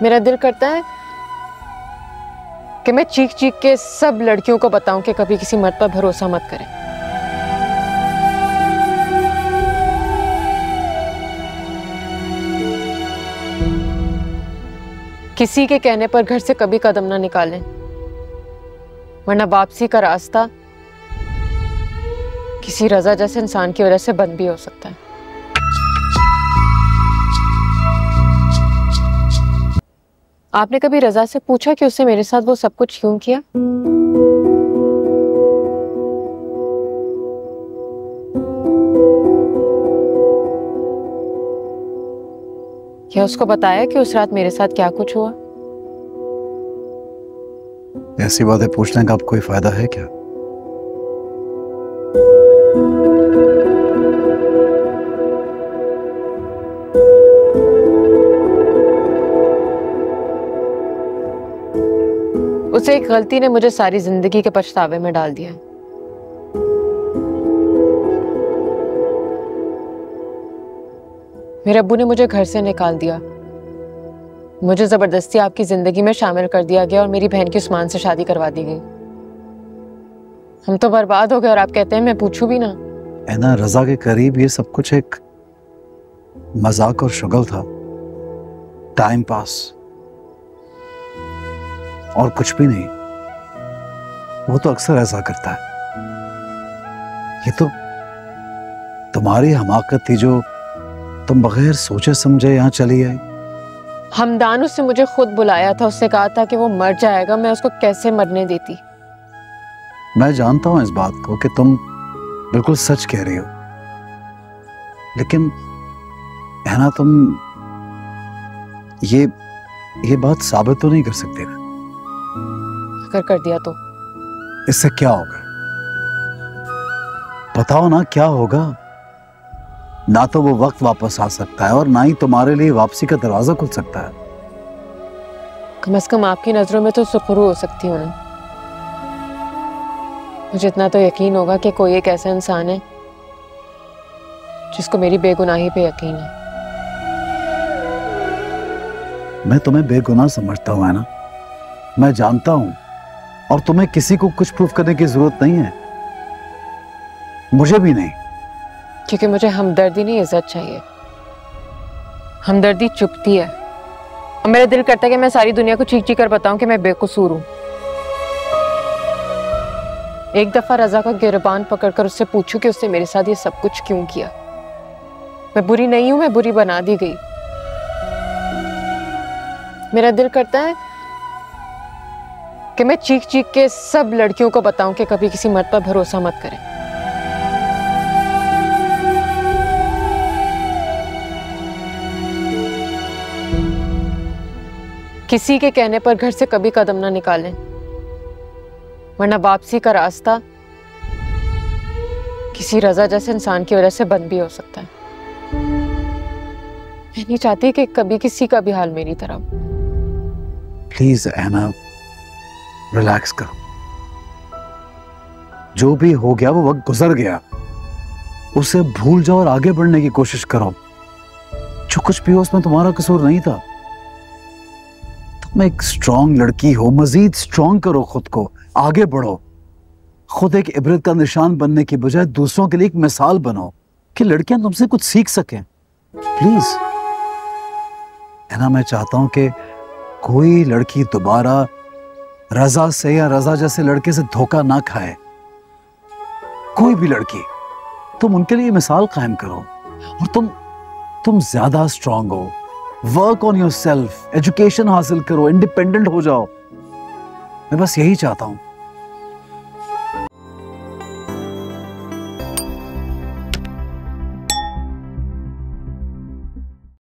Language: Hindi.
मेरा दिल करता है कि मैं चीख चीख के सब लड़कियों को बताऊं कि कभी किसी मर्द पर भरोसा मत करें। किसी के कहने पर घर से कभी कदम ना निकालें, वरना वापसी का रास्ता किसी रजा जैसे इंसान की वजह से बंद भी हो सकता है। आपने कभी रजा से पूछा कि उसने मेरे साथ वो सब कुछ क्यों किया? क्या उसको बताया कि उस रात मेरे साथ क्या कुछ हुआ? ऐसी बातें पूछने का अब कोई फायदा है क्या? उस एक गलती ने मुझे सारी जिंदगी के पछतावे में डाल दिया। मेरे अब्बू ने मुझे घर से निकाल दिया, मुझे जबरदस्ती आपकी जिंदगी में शामिल कर दिया गया और मेरी बहन की उस्मान से शादी करवा दी गई। हम तो बर्बाद हो गए और आप कहते हैं मैं पूछूं भी ना। ऐना, रजा के करीब ये सब कुछ एक मजाक और शुगल था, टाइम पास और कुछ भी नहीं। वो तो अक्सर ऐसा करता है। ये तो तुम्हारी हमाकत थी जो तुम बगैर सोचे समझे यहाँ चली आई। हमदान उसने मुझे खुद बुलाया था, उसने कहा था कि वो मर जाएगा, मैं उसको कैसे मरने देती। मैं जानता हूं इस बात को कि तुम बिल्कुल सच कह रही हो, लेकिन है ना, तुम ये बात साबित तो नहीं कर सकते ना। अगर कर दिया तो इससे क्या होगा? बताओ ना, क्या होगा? ना तो वो वक्त वापस आ सकता है और ना ही तुम्हारे लिए वापसी का दरवाजा खुल सकता है। कम से कम आपकी नजरों में तो सुरखरू हो सकती हूँ ना। मुझे इतना तो यकीन होगा कि कोई एक ऐसा इंसान है जिसको मेरी बेगुनाही पे यकीन है। मैं तुम्हें बेगुनाह समझता हूं, है ना? मैं जानता हूं, और तुम्हें किसी को कुछ प्रूफ करने की जरूरत नहीं है, मुझे भी नहीं। क्योंकि मुझे हमदर्दी नहीं, इज्जत चाहिए। हमदर्दी चुपती है और मेरा दिल करता है कि मैं सारी दुनिया को चीख चीख कर बताऊं कि मैं बेकसूर हूं। एक दफा रजा का गिरबान पकड़कर उससे पूछूं कि उसने मेरे साथ ये सब कुछ क्यों किया। मैं बुरी नहीं हूं, मैं बुरी बना दी गई। मेरा दिल करता है कि मैं चीख चीख के सब लड़कियों को बताऊं कि कभी किसी मर्द पर भरोसा मत करें। किसी के कहने पर घर से कभी कदम ना निकालें, वरना वापसी का रास्ता किसी रजा जैसे इंसान की वजह से बंद भी हो सकता है। मैं नहीं चाहती कि कभी किसी का भी हाल मेरी तरह। प्लीज ऐना, रिलैक्स करो। जो भी हो गया वो वक्त गुजर गया, उसे भूल जाओ और आगे बढ़ने की कोशिश करो। जो कुछ भी हो उसमें तुम्हारा कसूर नहीं था। तुम एक स्ट्रॉन्ग लड़की हो, मजीद स्ट्रॉन्ग करो खुद को, आगे बढ़ो। खुद एक इबरत का निशान बनने की बजाय दूसरों के लिए एक मिसाल बनो कि लड़कियां तुमसे कुछ सीख सकें। प्लीज है ना, मैं चाहता हूं कि कोई लड़की दोबारा रजा से या रजा जैसे लड़के से धोखा ना खाए। कोई भी लड़की, तुम उनके लिए मिसाल कायम करो और तुम ज्यादा स्ट्रांग हो। Work on your self, education हासिल करो, इंडिपेंडेंट हो जाओ। मैं बस यही चाहता हूं।